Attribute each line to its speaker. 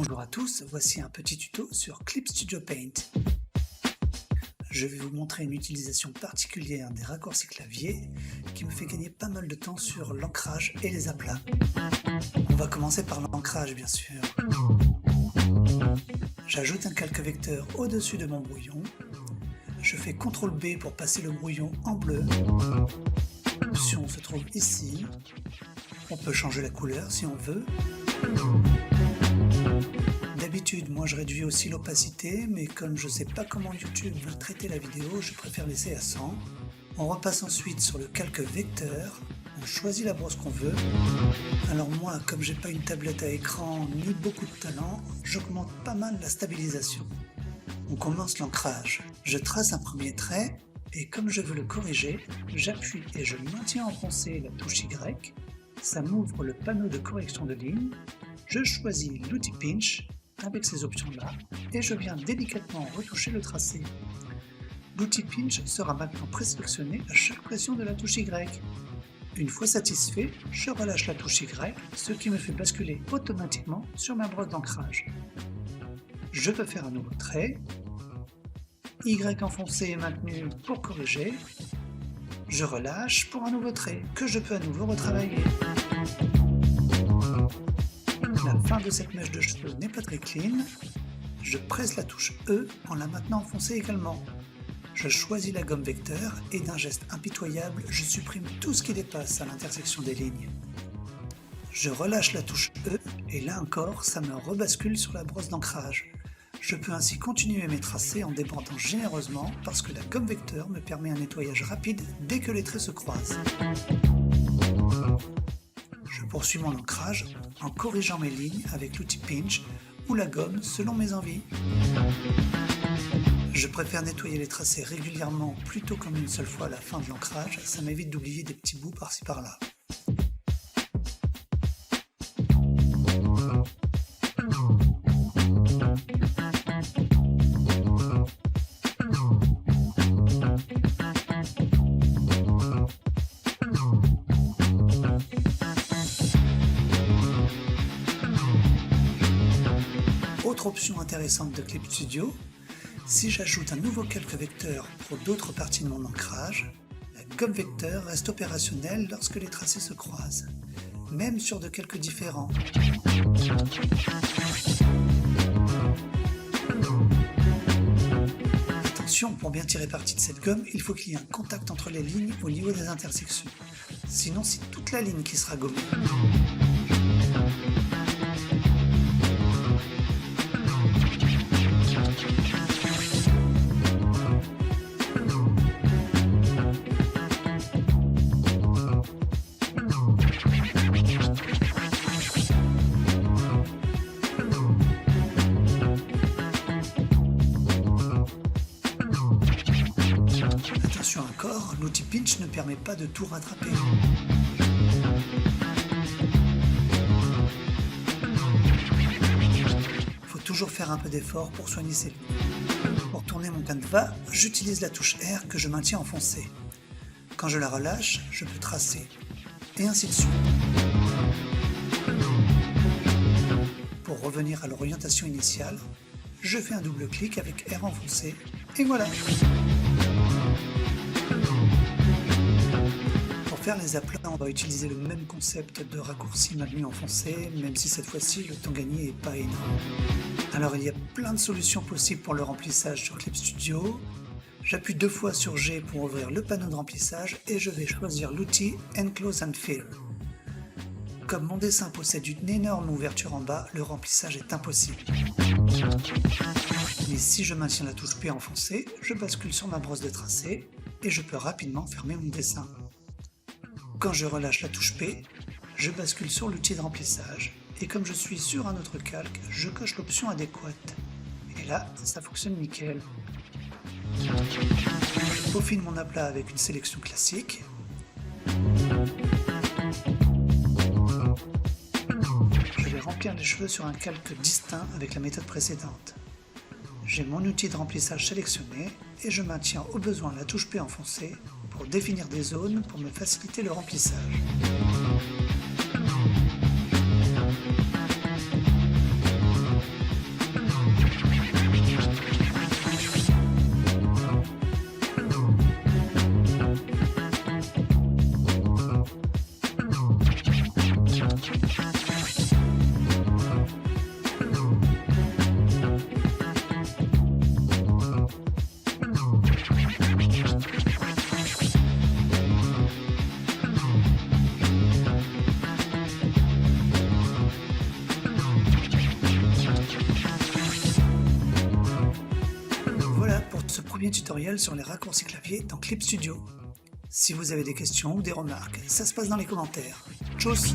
Speaker 1: Bonjour à tous, voici un petit tuto sur Clip Studio Paint. Je vais vous montrer une utilisation particulière des raccourcis clavier qui me fait gagner pas mal de temps sur l'ancrage et les aplats. On va commencer par l'ancrage bien sûr. J'ajoute un calque vecteur au-dessus de mon brouillon. Je fais CTRL B pour passer le brouillon en bleu. L'option se trouve ici. On peut changer la couleur si on veut. D'habitude, moi je réduis aussi l'opacité, mais comme je ne sais pas comment YouTube va traiter la vidéo, je préfère laisser à 100. On repasse ensuite sur le calque vecteur, on choisit la brosse qu'on veut. Alors moi, comme j'ai pas une tablette à écran ni beaucoup de talent, j'augmente pas mal la stabilisation. On commence l'ancrage. Je trace un premier trait, et comme je veux le corriger, j'appuie et je maintiens enfoncé la touche Y. Ça m'ouvre le panneau de correction de ligne. Je choisis l'outil Pinch avec ces options-là et je viens délicatement retoucher le tracé. L'outil Pinch sera maintenant présélectionné à chaque pression de la touche Y. Une fois satisfait, je relâche la touche Y, ce qui me fait basculer automatiquement sur ma brosse d'ancrage. Je peux faire un nouveau trait. Y enfoncé est maintenu pour corriger. Je relâche pour un nouveau trait que je peux à nouveau retravailler. La fin de cette mèche de cheveux n'est pas très clean. Je presse la touche E en la maintenant enfoncée également. Je choisis la gomme vecteur et d'un geste impitoyable, je supprime tout ce qui dépasse à l'intersection des lignes. Je relâche la touche E et là encore, ça me rebascule sur la brosse d'ancrage. Je peux ainsi continuer mes tracés en débordant généreusement parce que la gomme vecteur me permet un nettoyage rapide dès que les traits se croisent. Je poursuis mon ancrage en corrigeant mes lignes avec l'outil Pinch ou la gomme selon mes envies. Je préfère nettoyer les tracés régulièrement plutôt qu'en une seule fois à la fin de l'ancrage, ça m'évite d'oublier des petits bouts par-ci par-là. Autre option intéressante de Clip Studio, si j'ajoute un nouveau calque vecteur pour d'autres parties de mon ancrage, la gomme vecteur reste opérationnelle lorsque les tracés se croisent, même sur de calques différents. Attention, pour bien tirer parti de cette gomme, il faut qu'il y ait un contact entre les lignes au niveau des intersections. Sinon, c'est toute la ligne qui sera gommée. Attention encore, l'outil Pinch ne permet pas de tout rattraper. Il faut toujours faire un peu d'effort pour soigner ces lignes. Pour tourner mon canevas, j'utilise la touche R que je maintiens enfoncée. Quand je la relâche, je peux tracer, et ainsi de suite. Pour revenir à l'orientation initiale, je fais un double clic avec R enfoncé, et voilà! Pour faire les aplats, on va utiliser le même concept de raccourci maintenu enfoncé, même si cette fois-ci le temps gagné n'est pas énorme. Alors il y a plein de solutions possibles pour le remplissage sur Clip Studio. J'appuie 2 fois sur G pour ouvrir le panneau de remplissage et je vais choisir l'outil Enclose and Fill. Comme mon dessin possède une énorme ouverture en bas, le remplissage est impossible. Mais si je maintiens la touche P enfoncée, je bascule sur ma brosse de tracé et je peux rapidement fermer mon dessin. Quand je relâche la touche P, je bascule sur l'outil de remplissage et comme je suis sur un autre calque, je coche l'option adéquate. Et là, ça fonctionne nickel. Je peaufine mon aplat avec une sélection classique. Je vais remplir les cheveux sur un calque distinct avec la méthode précédente. J'ai mon outil de remplissage sélectionné et je maintiens au besoin la touche P enfoncée pour définir des zones pour me faciliter le remplissage. mini tutoriel sur les raccourcis clavier dans Clip Studio. Si vous avez des questions ou des remarques, ça se passe dans les commentaires. Tchuss!